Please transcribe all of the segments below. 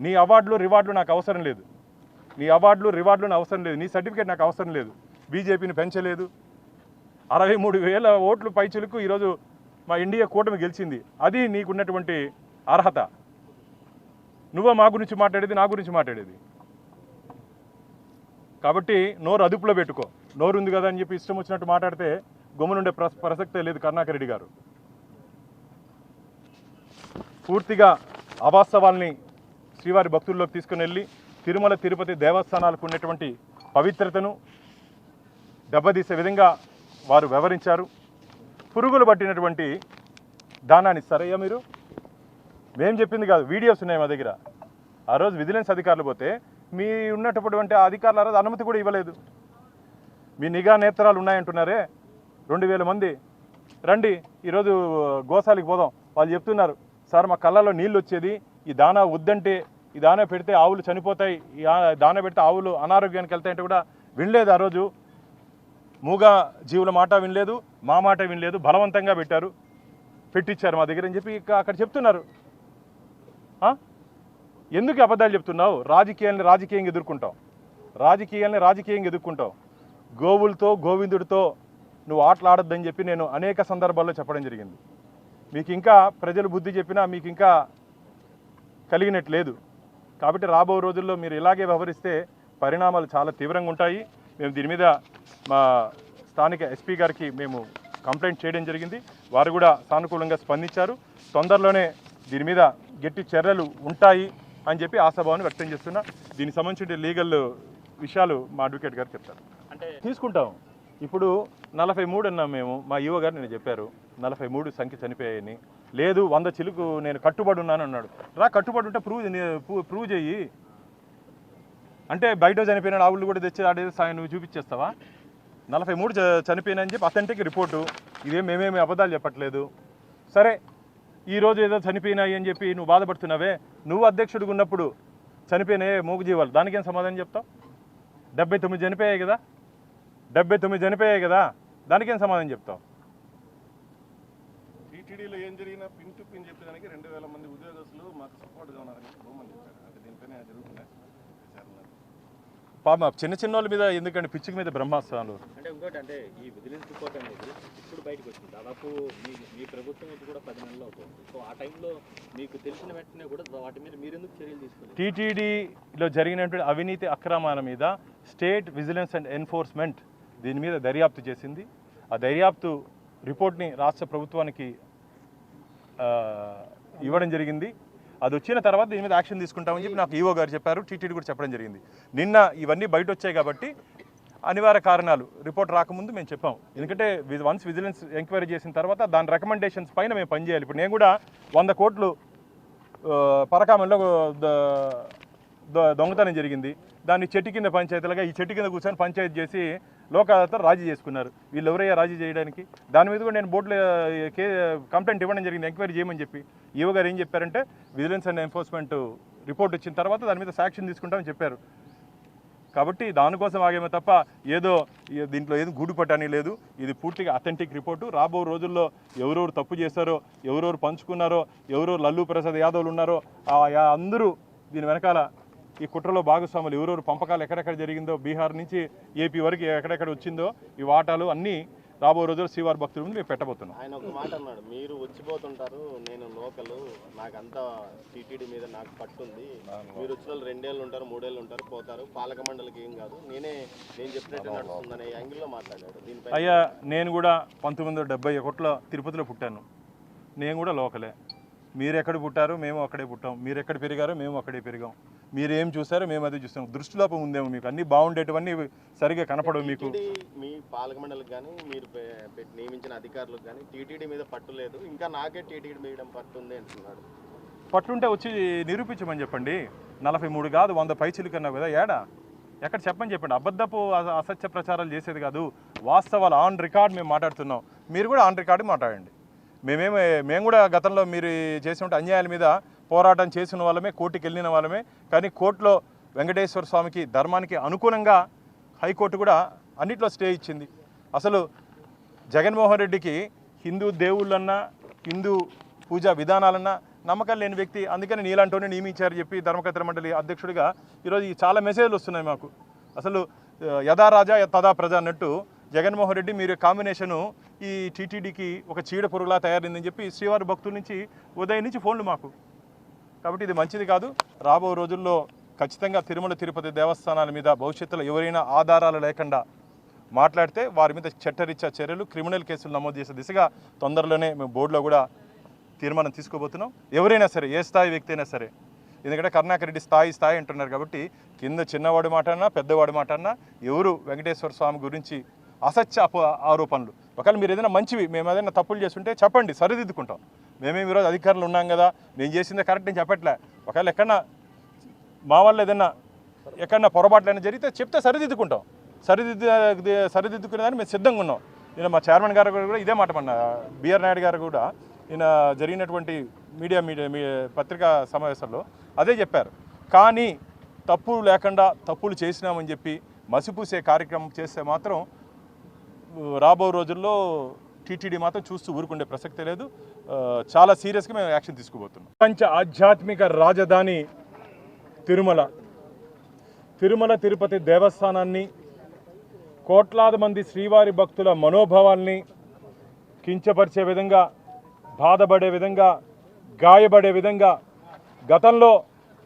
నీ అవార్డులు రివార్డులు నాకు అవసరం లేదు, నీ అవార్డులు రివార్డులు నాకు అవసరం లేదు, నీ సర్టిఫికేట్ నాకు అవసరం లేదు. బీజేపీని పెంచలేదు. 63,000 ఓట్లు పైచిలకు ఈరోజు మా ఇండియా కూటమి గెలిచింది. అది నీకున్నటువంటి అర్హత. నువ్వు మా గురించి మాట్లాడేది, నా గురించి మాట్లాడేది. కాబట్టి నోరు అదుపులో పెట్టుకో. నోరు ఉంది కదా అని చెప్పి ఇష్టం వచ్చినట్టు మాట్లాడితే గమ్మునుండే ప్రసక్తే లేదు. కరుణాకర్ రెడ్డి గారు పూర్తిగా అవాస్తవాల్ని శ్రీవారి భక్తుల్లోకి తీసుకుని వెళ్ళి తిరుమల తిరుపతి దేవస్థానాలకు ఉన్నటువంటి పవిత్రతను దెబ్బతీసే విధంగా వారు వ్యవహరించారు. పురుగులు పట్టినటువంటి దానాన్ని ఇస్తారయ్యా మీరు? మేము చెప్పింది కాదు, వీడియోస్ ఉన్నాయి మా దగ్గర. ఆ రోజు విజిలెన్స్ అధికారులు పోతే మీ ఉన్నటువంటి అధికారులు ఆ రోజు అనుమతి కూడా ఇవ్వలేదు. మీ నిఘా నేత్రాలు ఉన్నాయంటున్నారే, 2,000 మంది రండి ఈరోజు గోశాలకు పోదాం. వాళ్ళు చెప్తున్నారు, సార్ మా కళ్ళలో నీళ్ళు వచ్చేది, ఈ దానా వద్దంటే, ఈ దానా పెడితే ఆవులు చనిపోతాయి, ఈ దానా పెడితే ఆవులు అనారోగ్యానికి వెళ్తాయంటే కూడా వినలేదు. ఆ రోజు మూగా జీవుల మాట వినలేదు, మా మాట వినలేదు, బలవంతంగా పెట్టించారు మా దగ్గర అని చెప్పి అక్కడ చెప్తున్నారు. ఎందుకు అబద్ధాలు చెప్తున్నావు? రాజకీయంగా ఎదుర్కొంటావు, రాజకీయంగా ఎదుర్కొంటావు. గోవులతో గోవిందుడితో నువ్వు ఆటలాడొద్దని చెప్పి నేను అనేక సందర్భాల్లో చెప్పడం జరిగింది. మీకు ఇంకా ప్రజలు బుద్ధి చెప్పినా మీకు ఇంకా కలిగినట్లేదు. కాబట్టి రాబో రోజుల్లో మీరు ఇలాగే వ్యవహరిస్తే పరిణామాలు చాలా తీవ్రంగా ఉంటాయి. మేము దీని మీద మా స్థానిక ఎస్పీ గారికి మేము కంప్లైంట్ చేయడం జరిగింది. వారు కూడా సానుకూలంగా స్పందించారు. తొందరలోనే దీని మీద గట్టి చర్యలు ఉంటాయి అని చెప్పి ఆశాభావాన్ని వ్యక్తం చేస్తున్నా. దీనికి సంబంధించిన లీగల్ విషయాలు మా అడ్వకేట్ గారు చెప్తారు. అంటే తీసుకుంటాం. ఇప్పుడు 43 అన్నాం మేము. మా ఈవో గారు నేను చెప్పారు 43 సంఖ్య చనిపోయాయని. లేదు 100 చిలుకు నేను కట్టుబడి ఉన్నాను అన్నాడు. కట్టుబడి ఉంటే ప్రూవ్ చెయ్యి. అంటే బయట చనిపోయిన ఆవులు కూడా తెచ్చి ఆడేది నువ్వు చూపించేస్తావా? 43 చనిపోయినాయని చెప్పి అథెంటిక్ రిపోర్టు. ఇదేం మేమేమి అబద్ధాలు చెప్పట్లేదు. సరే, ఈరోజు ఏదో చనిపోయినాయి అని చెప్పి నువ్వు బాధపడుతున్నావే, నువ్వు అధ్యక్షుడిగా ఉన్నప్పుడు చనిపోయినాయే మూగజీవాలు, దానికేం సమాధానం చెప్తావు? 79 చనిపోయాయి కదా, 79 చనిపోయాయి కదా, దానికేం సమాధానం చెప్తావు? టీటీడీలో ఏం జరిగినా పిన్ టు పిన్ చెప్పేదానికి 2,000 మంది ఉద్యోగస్తులు మాకు సపోర్ట్గా ఉన్నారని బొమ్మని చెప్పారు. అంటే దీనిపైన జరుగుతున్నాయి పాప చిన్న వాళ్ళ మీద ఎందుకంటే పిచ్చికి మీద బ్రహ్మాస్త్రాలు. అంటే ఇంకోటి అంటే ఈ విజిలెన్స్ రిపోర్ట్ అనేది ఇప్పుడు బయటకు వచ్చింది. దాదాపు మీ ప్రభుత్వం ఇది కూడా 10 నెలలు అవుతుంది. సో ఆ టైంలో మీకు తెలిసిన వెంటనే కూడా వాటి మీద మీరు ఎందుకు చర్యలు తీసుకోవాలి? టీటీడీలో జరిగినటువంటి అవినీతి అక్రమాల మీద స్టేట్ విజిలెన్స్ అండ్ ఎన్ఫోర్స్మెంట్ దీని మీద దర్యాప్తు చేసింది. ఆ దర్యాప్తు రిపోర్ట్ని రాష్ట్ర ప్రభుత్వానికి ఇవ్వడం జరిగింది. అది వచ్చిన తర్వాత దీని మీద యాక్షన్ తీసుకుంటామని చెప్పి నాకు ఈవో గారు చెప్పారు. టీటీడీ కూడా చెప్పడం జరిగింది. నిన్న ఇవన్నీ బయట వచ్చాయి కాబట్టి అనివార్య కారణాలు రిపోర్ట్ రాకముందు మేము చెప్పాం. ఎందుకంటే వన్స్ విజిలెన్స్ ఎంక్వైరీ చేసిన తర్వాత దాని రికమెండేషన్స్ పైన మేము పనిచేయాలి. ఇప్పుడు నేను కూడా 100 కోట్లు పరకామంలో దొంగతనం జరిగింది. దాన్ని చెట్టు కింద పంచాయతీలుగా ఈ చెట్టు కింద కూర్చొని పంచాయతీ చేసి లోకాలతో రాజీ చేసుకున్నారు. వీళ్ళు ఎవరయ్యా రాజీ చేయడానికి? దాని మీద కూడా నేను బోర్డులో కంప్లైంట్ ఇవ్వడం జరిగింది, ఎంక్వైరీ చేయమని చెప్పి. ఈవో గారు ఏం చెప్పారంటే విజిలెన్స్ అండ్ ఎన్ఫోర్స్మెంట్ రిపోర్ట్ వచ్చిన తర్వాత దాని మీద సాక్ష్యం తీసుకుంటామని చెప్పారు. కాబట్టి దానికోసం ఆగేమో తప్ప ఏదో దీంట్లో ఏదో గూడుపట్టని లేదు. ఇది పూర్తిగా అథెంటిక్ రిపోర్టు. రాబో రోజుల్లో ఎవరెవరు తప్పు చేశారో, ఎవరెవరు పంచుకున్నారో, ఎవరెవరు లల్లూ ప్రసాద్ యాదవ్లు ఉన్నారో అందరూ దీని వెనకాల ఈ కుట్రలో భాగస్వాములు ఎవరెవరు, పంపకాలు ఎక్కడెక్కడ జరిగిందో, బీహార్ నుంచి ఏపీ వరకు ఎక్కడెక్కడ వచ్చిందో ఈ వాటాలు అన్నీ రాబో రోజుల్లో శ్రీవారి భక్తుల ముందు మేము పెట్టబోతున్నాం. ఆయన ఒక మాట అన్నాడు, మీరు వచ్చిపోతుంటారు, నేను లోకల్, నాకంతా టీటీడీ మీద నాకు పట్టుంది, మీరు వచ్చిన వాళ్ళు 2 ఏళ్ళు ఉంటారు, 3 ఏళ్ళు ఉంటారు, పోతారు, పాలక మండలికి ఏం కాదు, నేను చెప్పినట్టు నడుస్తుందనే యాంగిల్లో మాట్లాడాడు. దీనిపై అయ్యా నేను కూడా 1971లో తిరుపతిలో పుట్టాను. నేను కూడా లోకలే. మీరు ఎక్కడ పుట్టారో మేము అక్కడే పుట్టాం, మీరు ఎక్కడ పెరిగారో మేము అక్కడే పెరిగాం. మీరు ఏం చూసారో మేము అదే చూస్తాం. దృష్టిలోపం ఉందేమో మీకు, అన్నీ బాగుండేటివన్నీ సరిగా కనపడవు మీకు. మీ పాలక మండలికి కానీ మీరు నియమించిన అధికారులకు కానీ టీటీడీ మీద పట్టు లేదు, ఇంకా నాకే టీటీడీ మీద పట్టు ఉంది అంటున్నాడు. పట్టుంటే వచ్చి నిరూపించమని చెప్పండి. 43 కాదు 100 పైచిలు కన్నా కదా, ఎక్కడ చెప్పండి. అబద్ధపు అసత్య ప్రచారాలు చేసేది కాదు, వాస్తవాలు ఆన్ రికార్డ్ మేము మాట్లాడుతున్నాం. మీరు కూడా ఆన్ రికార్డు మాట్లాడండి. మేము కూడా గతంలో మీరు చేసిన అన్యాయాల మీద పోరాటం చేసిన వాళ్ళమే, కోర్టుకి వెళ్ళిన వాళ్ళమే. కానీ కోర్టులో వెంకటేశ్వర స్వామికి ధర్మానికి అనుగుణంగా హైకోర్టు కూడా అన్నిట్లో స్టే ఇచ్చింది. అసలు జగన్మోహన్ రెడ్డికి హిందూ దేవుళ్ళన్నా, హిందూ పూజా విధానాలన్నా నమ్మకం లేని వ్యక్తి, అందుకని నీలాంటోనే నియమించారు చెప్పి ధర్మకర్తల మండలి అధ్యక్షుడిగా ఈరోజు చాలా మెసేజ్లు వస్తున్నాయి మాకు. అసలు యథా రాజా తదా ప్రజ అన్నట్టు జగన్మోహన్ రెడ్డి మీరు కాంబినేషను ఈ టీటీడీకి ఒక చీడ పురుగులా తయారైందని చెప్పి శ్రీవారి భక్తుల నుంచి ఉదయం నుంచి ఫోన్లు మాకు. కాబట్టి ఇది మంచిది కాదు. రాబో రోజుల్లో ఖచ్చితంగా తిరుమల తిరుపతి దేవస్థానాల మీద భవిష్యత్తులో ఎవరైనా ఆధారాలు లేకుండా మాట్లాడితే వారి మీద చట్టరీత్యా చర్యలు, క్రిమినల్ కేసులు నమోదు చేసే దిశగా తొందరలోనే మేము బోర్డులో కూడా తీర్మానం తీసుకోబోతున్నాం. ఎవరైనా సరే, ఏ స్థాయి వ్యక్తి అయినా సరే, ఎందుకంటే కరుణాకర్ రెడ్డి స్థాయి అంటున్నారు కాబట్టి కింద చిన్నవాడి మాట అన్నా పెద్దవాడి మాట అన్నా ఎవరు వెంకటేశ్వర స్వామి గురించి అసత్య ఆరోపణలు, ఒకవేళ మీరు ఏదైనా మంచివి మేము ఏదైనా తప్పులు చేస్తుంటే చెప్పండి, సరిదిద్దుకుంటాం. మేమేమి ఈరోజు అధికారులు ఉన్నాం కదా, నేను చేసిందే కరెక్ట్ నేను చెప్పట్లే. ఒకవేళ ఎక్కడన్నా మా వల్ల ఏదైనా ఎక్కడన్నా పొరపాట్లైనా జరిగితే చెప్తే సరిదిద్దుకుంటాం. సరిదిద్దుకునేదాన్ని మేము సిద్ధంగా ఉన్నాం. నేను మా చైర్మన్ గారు కూడా ఇదే మాట అన్న, బిఆర్ నాయుడు గారు కూడా ఈయన జరిగినటువంటి మీడియా పత్రికా సమావేశంలో అదే చెప్పారు. కానీ తప్పులు లేకుండా తప్పులు చేసినామని చెప్పి మసిపూసే కార్యక్రమం చేస్తే మాత్రం రాబో రోజుల్లో టీటీడీ మాత్రం చూస్తూ ఊరుకుండే ప్రసక్తే లేదు. చాలా సీరియస్గా మేము యాక్షన్ తీసుకోబోతున్నాం. ప్రపంచ ఆధ్యాత్మిక రాజధాని తిరుమల తిరుపతి దేవస్థానాన్ని, కోట్లాది మంది శ్రీవారి భక్తుల మనోభావాల్ని కించపరిచే విధంగా, బాధపడే విధంగా, గాయపడే విధంగా గతంలో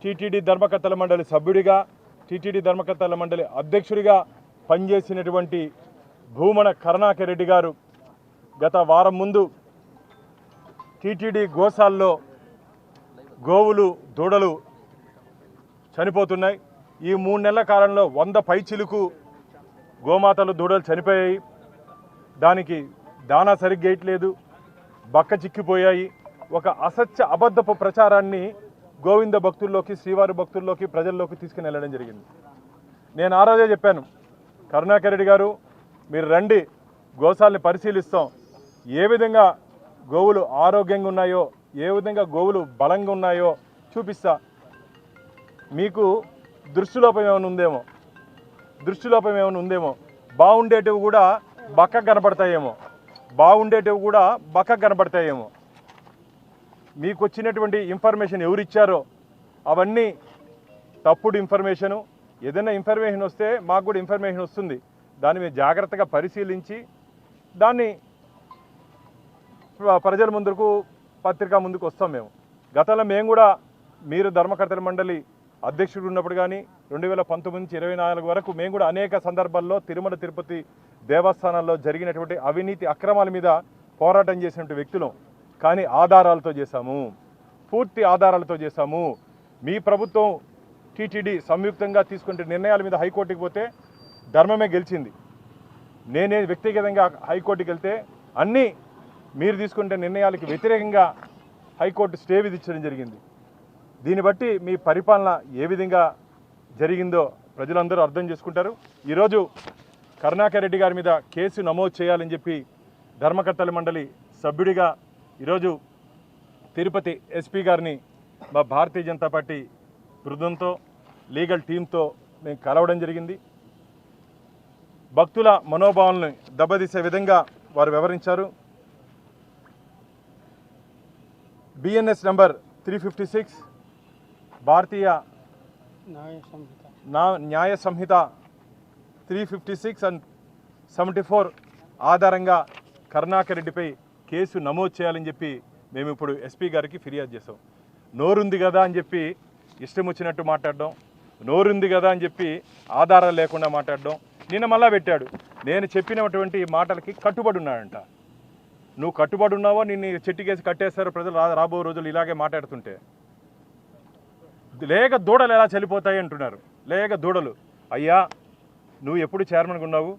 టీటీడీ ధర్మకర్తల మండలి సభ్యుడిగా, టీటీడీ ధర్మకర్తల మండలి అధ్యక్షుడిగా పనిచేసినటువంటి భూమన కరుణాకర్ రెడ్డి గారు గత వారం ముందు టీటీడీ గోశాల్లో గోవులు, దూడలు చనిపోతున్నాయి. ఈ 3 నెలల కాలంలో 100 పైచిలుకు గోమాతలు, దూడలు చనిపోయాయి. దానికి దానా సరిగ్గా వేయట్లేదు, బక్క చిక్కిపోయాయి. ఒక అసత్య అబద్ధపు ప్రచారాన్ని గోవింద భక్తుల్లోకి, శ్రీవారి భక్తుల్లోకి, ప్రజల్లోకి తీసుకుని వెళ్ళడం జరిగింది. నేను ఆ రోజే చెప్పాను, కరుణాకర్ రెడ్డి గారు మీరు రండి, గోశాలని పరిశీలిస్తాం, ఏ విధంగా గోవులు ఆరోగ్యంగా ఉన్నాయో, ఏ విధంగా గోవులు బలంగా ఉన్నాయో చూపిస్తా. మీకు దృష్టిలోపం ఏమైనా ఉందేమో, బాగుండేటివి కూడా బక్క కనబడతాయేమో, మీకు వచ్చినటువంటి ఇన్ఫర్మేషన్ ఎవరిచ్చారో అవన్నీ తప్పుడు ఇన్ఫర్మేషను. ఏదైనా ఇన్ఫర్మేషన్ వస్తే మాకు కూడా ఇన్ఫర్మేషన్ వస్తుంది, దాన్ని మేము జాగ్రత్తగా పరిశీలించి దాన్ని ప్రజల ముందుకు, పత్రికా ముందుకు వస్తాం. గతంలో మేము కూడా మీరు ధర్మకర్తల మండలి అధ్యక్షుడు ఉన్నప్పుడు కానీ 2019 నుంచి 24 వరకు మేము కూడా అనేక సందర్భాల్లో తిరుమల తిరుపతి దేవస్థానాల్లో జరిగినటువంటి అవినీతి అక్రమాల మీద పోరాటం చేసినటువంటి వ్యక్తులం. కానీ ఆధారాలతో చేశాము, పూర్తి ఆధారాలతో చేశాము. మీ ప్రభుత్వం టీటీడీ సంయుక్తంగా తీసుకునే నిర్ణయాల మీద హైకోర్టుకి పోతే ధర్మమే గెలిచింది. నేనే వ్యక్తిగతంగా హైకోర్టుకి వెళ్తే అన్నీ మీరు తీసుకునే నిర్ణయాలకి వ్యతిరేకంగా హైకోర్టు స్టే విధించడం జరిగింది. దీన్ని బట్టి మీ పరిపాలన ఏ విధంగా జరిగిందో ప్రజలందరూ అర్థం చేసుకుంటారు. ఈరోజు కరుణాకర్ రెడ్డి గారి మీద కేసు నమోదు చేయాలని చెప్పి ధర్మకర్తల మండలి సభ్యుడిగా ఈరోజు తిరుపతి ఎస్పీ గారిని మా భారతీయ జనతా పార్టీ బృందంతో, లీగల్ టీంతో మేము కలవడం జరిగింది. భక్తుల మనోభావాలను దెబ్బతీసే విధంగా వారు వివరించారు. బిఎన్ఎస్ నంబర్ 356 భారతీయ న్యాయ సంహిత 356 and 74 ఆధారంగా కరుణాకర్ రెడ్డిపై కేసు నమోదు చేయాలని చెప్పి మేము ఇప్పుడు ఎస్పీ గారికి ఫిర్యాదు చేసాం. నోరుంది కదా అని చెప్పి ఇష్టం వచ్చినట్టు మాట్లాడడం, నోరుంది కదా అని చెప్పి ఆధారాలు లేకుండా మాట్లాడడం. నిన్న మళ్ళా పెట్టాడు, నేను చెప్పినటువంటి మాటలకి కట్టుబడి ఉన్నాడంట. నువ్వు కట్టుబడి ఉన్నావో నిన్ను చెట్టుకేసి కట్టేస్తారు ప్రజలు రాబో రోజులు ఇలాగే మాట్లాడుతుంటే. లేక దూడలు ఎలా చనిపోతాయి అంటున్నారు. లేక దూడలు. అయ్యా నువ్వు ఎప్పుడు చైర్మన్గా ఉన్నావు?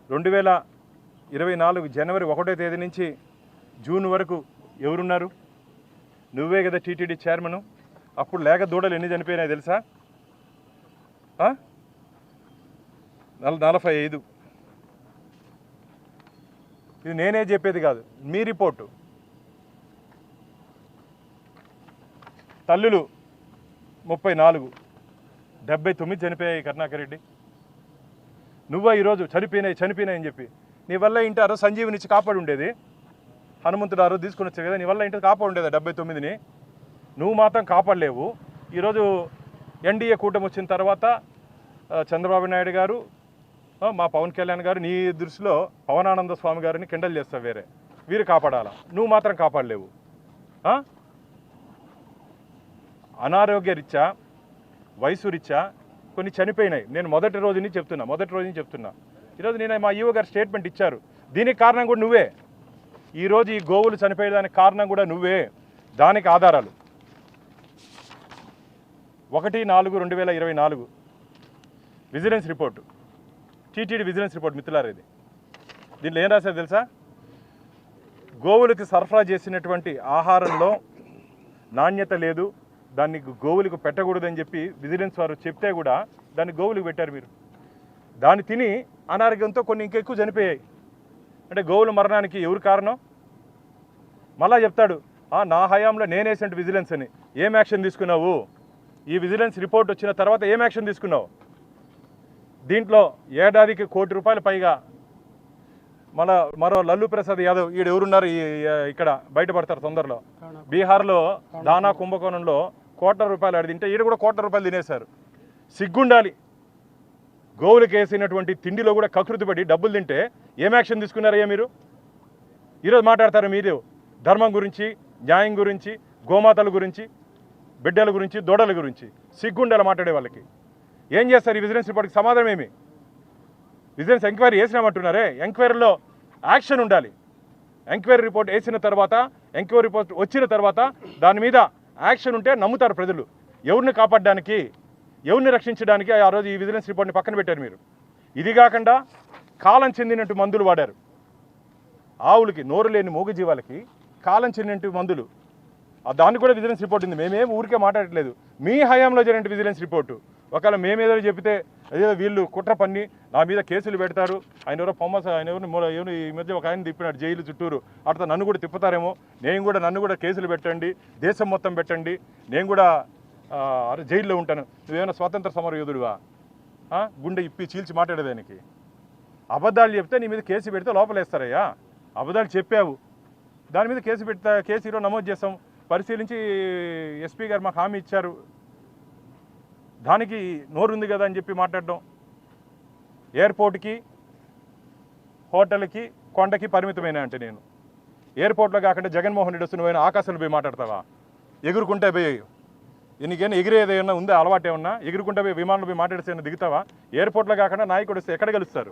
2024 జనవరి 1వ తేదీ నుంచి జూన్ వరకు ఎవరున్నారు? నువ్వే కదా టీటీడీ చైర్మను. అప్పుడు లేక దూడలు ఎన్ని చనిపోయినాయి తెలుసా? 45. ఇది నేనే చెప్పేది కాదు, మీ రిపోర్టు. తల్లులు 34, 79 చనిపోయాయి కరుణాకర్ రెడ్డి. నువ్వా ఈరోజు చనిపోయినాయి అని చెప్పి నీ వల్ల ఇంటారు సంజీవినిచ్చి కాపాడు ఉండేది. హనుమంతుడు ఆరు తీసుకుని వచ్చారు కదా, నీ వల్ల ఇంటి కాపాడు ఉండేదా 79ని? నువ్వు మాత్రం కాపాడలేవు. ఈరోజు ఎన్డీఏ కూటమి వచ్చిన తర్వాత చంద్రబాబు నాయుడు గారు, మా పవన్ కళ్యాణ్ గారు నీ దృష్టిలో పవనానంద స్వామి గారిని కిండల్ చేస్తావు, వీరు కాపాడాలా, నువ్వు మాత్రం కాపాడలేవు. అనారోగ్య రీత్యా, వయసు రీత్యా కొన్ని చనిపోయినాయి. నేను మొదటి రోజు నుంచి చెప్తున్నా. ఈరోజు నేను మా ఈవో గారు స్టేట్మెంట్ ఇచ్చారు. దీనికి కారణం కూడా నువ్వే. ఈరోజు ఈ గోవులు చనిపోయేదానికి కారణం కూడా నువ్వే. దానికి ఆధారాలు 1/4/2024 vigilance report, TTD vigilance report మిత్రులారా. దీంట్లో ఏం రాశారు తెలుసా? గోవులకు సరఫరా చేసినటువంటి ఆహారంలో నాణ్యత లేదు, దాన్ని గోవులకు పెట్టకూడదని చెప్పి విజిలెన్స్ వారు చెప్తే కూడా దాన్ని గోవులకు పెట్టారు మీరు. దాన్ని తిని అనారోగ్యంతో కొన్ని ఇంకెక్కువ చనిపోయాయి. అంటే గోవుల మరణానికి ఎవరు కారణం? మళ్ళా చెప్తాడు, నా హయాంలో నేనేసేంటి విజిలెన్స్ అని. ఏం యాక్షన్ తీసుకున్నావు? ఈ విజిలెన్స్ రిపోర్ట్ వచ్చిన తర్వాత ఏం యాక్షన్ తీసుకున్నావు? దీంట్లో ఏడాదికి ₹1 కోటి పైగా మరో లల్లు ప్రసాద్ యాదవ్ ఈడు ఎవరున్నారు ఇక్కడ బయటపడతారు తొందరలో. బీహార్లో దానా కుంభకోణంలో ₹1 కోటి ఆడి తింటే ఈడ కూడా ₹1 కోటి తినేశారు. సిగ్గుండాలి. గోవులకు వేసినటువంటి తిండిలో కూడా కకృతి పడి డబ్బులు తింటే ఏం యాక్షన్ తీసుకున్నారయ్యా మీరు? ఈరోజు మాట్లాడతారు మీరు ధర్మం గురించి, న్యాయం గురించి, గోమాతల గురించి, బిడ్డల గురించి, దూడల గురించి. సిగ్గుండాలి మాట్లాడే వాళ్ళకి. ఏం చేస్తారు ఈ విజిలెన్స్ రిపోర్ట్కి? సమాధానం ఏమి? విజిలెన్స్ ఎంక్వైరీ వేసినామంటున్నారే, ఎంక్వైరీలో యాక్షన్ ఉండాలి. ఎంక్వైరీ రిపోర్ట్ వేసిన తర్వాత, ఎంక్వైరీ రిపోర్ట్ వచ్చిన తర్వాత దాని మీద యాక్షన్ ఉంటే నమ్ముతారు ప్రజలు. ఎవరిని కాపాడడానికి, ఎవరిని రక్షించడానికి ఆ రోజు ఈ విజిలెన్స్ రిపోర్ట్ని పక్కన పెట్టారు మీరు. ఇది కాకుండా కాలం చెందినట్టు మందులు వాడారు. ఆవులకి, నోరు లేని మూగజీవాలకి కాలం చెందినట్టు మందులు, దాన్ని కూడా విజిలెన్స్ రిపోర్ట్ ఉంది. మేమేం ఊరికే మాట్లాడట్లేదు. మీ హయాంలో జరిగిన విజిలెన్స్ రిపోర్టు. ఒకవేళ మేమేదో చెబితే అదే వీళ్ళు కుట్ర పన్ని నా మీద కేసులు పెడతారు. ఆయన ఎవరో ఎవరు ఈ మధ్య ఒక ఆయన తిప్పినాడు జైలు చుట్టూరు, అట్లా నన్ను కూడా తిప్పుతారేమో, నన్ను కూడా కేసులు పెట్టండి, దేశం మొత్తం పెట్టండి, నేను కూడా జైల్లో ఉంటాను. నువ్వేమైనా స్వాతంత్ర సమర యోధుడివా? గుండె ఇప్పి చీల్చి మాట్లాడేదానికి. అబద్ధాలు చెప్తే నీ మీద కేసు పెడితే లోపలేస్తారయ్యా. అబద్ధాలు చెప్పావు, దాని మీద కేసు ఈరోజు నమోదు చేస్తాం. పరిశీలించి ఎస్పీ గారు మాకు హామీ ఇచ్చారు. దానికి నోరుంది కదా అని చెప్పి మాట్లాడడం. ఎయిర్పోర్ట్కి, హోటల్కి, కొండకి పరిమితమైన అంటే నేను ఎయిర్పోర్ట్లో కాకుండా జగన్మోహన్ రెడ్డి వస్తు నువ్వైనా ఆకాశంలో పోయి మాట్లాడతావా? ఎగురుకుంటే పోయి నీకేమైనా ఎగిరేది ఏమన్నా ఉందా? అలవాటు ఏమన్నా? ఎగురుకుంటే పోయి విమానంలో పోయి మాట్లాడితే దిగుతావా? ఎయిర్పోర్ట్లో కాకుండా నాయకుడు వస్తే ఎక్కడ కలుస్తారు?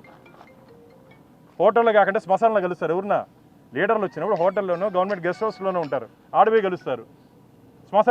హోటల్లో కాకుండా శ్మశానంలో కలుస్తారు. ఎవరన్నా లీడర్లు వచ్చినప్పుడు హోటల్లోనో గవర్నమెంట్ గెస్ట్ హౌస్లోనూ ఉంటారు, ఆడపోయి కలుస్తారు.